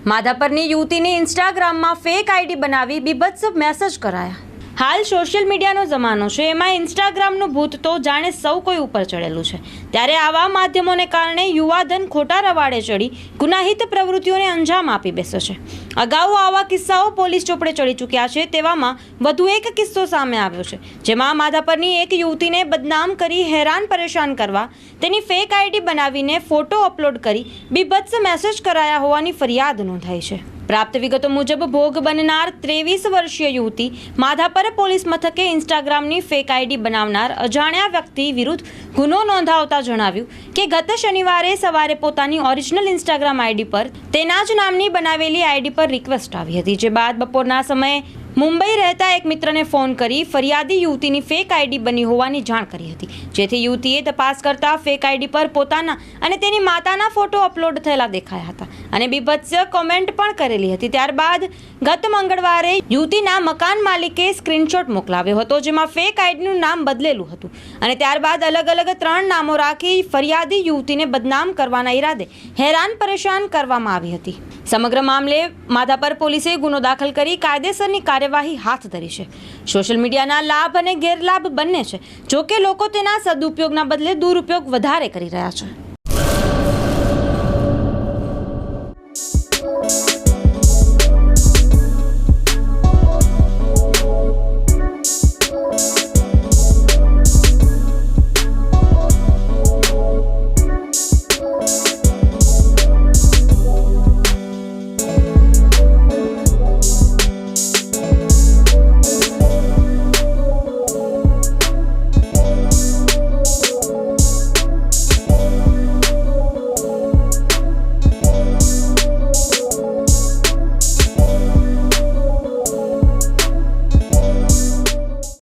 માધાપરની યુવતીને ઇન્સ્ટાગ્રામમાં fake ID બનાવી બીભત્સ મેસેજ કરાયા। હાલ સોશિયલ મીડિયાનો જમાનો છે, એમાં ઇન્સ્ટાગ્રામનું ભૂત તો જાણે સૌ કોઈ ઉપર ચડેલું છે। ત્યારે આવા માધ્યમોને કારણે યુવાધન ખોટા રવાડે ચડી ગુનાહિત પ્રવૃત્તિઓને અંજામ આપી બેસે છે। અગાઉ આવા કિસ્સાઓ પોલીસ ચોપડે ચડી ચૂક્યા છે, તેવામાં વધુ એક કિસ્સો સામે આવ્યો છે, જેમાં માધાપરની એક યુવતીને બદનામ કરી હેરાન પરેશાન કરવા તેની ફેક આઈડી બનાવીને ફોટો અપલોડ કરી બીભત્સ મેસેજ કરાયા હોવાની ફરિયાદ નોંધાઈ છે। પ્રાપ્ત વિગતો મુજબ ભોગ બનનાર 23 વર્ષીય યુવતી માધાપર પોલીસ મથકે ઇન્સ્ટાગ્રામની ફેક આઈડી બનાવનાર અજાણ્યા વ્યક્તિ વિરુદ્ધ ગુનો નોંધાવતા જણાવ્યું કે ગત શનિવારે સવારે પોતાની ઓરિજિનલ ઇન્સ્ટાગ્રામ આઈડી પર તેના જ નામની બનાવેલી આઈડી પર રિક્વેસ્ટ આવી હતી, જે બાદ બપોરના સમયે મુંબઈ રહેતા એક મિત્રને ફોન કરી ફરિયાદી યુવતીની ફેક આઈડી બની હોવાની જાણ કરી હતી, જેથી યુવતીએ તપાસ કરતા ફેક આઈડી પર પોતાના અને તેની માતાના ફોટો અપલોડ થયેલા દેખાયા હતા અને બીભત્સ કોમેન્ટ પણ કરેલી હતી। ત્યારબાદ ગત મંગળવારે યુવતીના મકાન માલિકે સ્ક્રીનશોટ મોકલાવ્યો હતો, જેમાં ફેક આઈડીનું નામ બદલેલું હતું અને ત્યારબાદ અલગ અલગ 3 નામો રાખી ફરિયાદી યુવતીને બદનામ કરવાના ઈરાદે હેરાન પરેશાન કરવામાં આવી હતી। સમગ્ર મામલે માધાપર પોલીસે ગુનો દાખલ કરી કાયદેસરની કાર્યવાહી હાથ ધરી છે। સોશિયલ મીડિયાના લાભ અને ગેરલાભ બંને છે, જોકે લોકો તેના સદુપયોગના બદલે દુરુપયોગ વધારે કરી રહ્યા છે।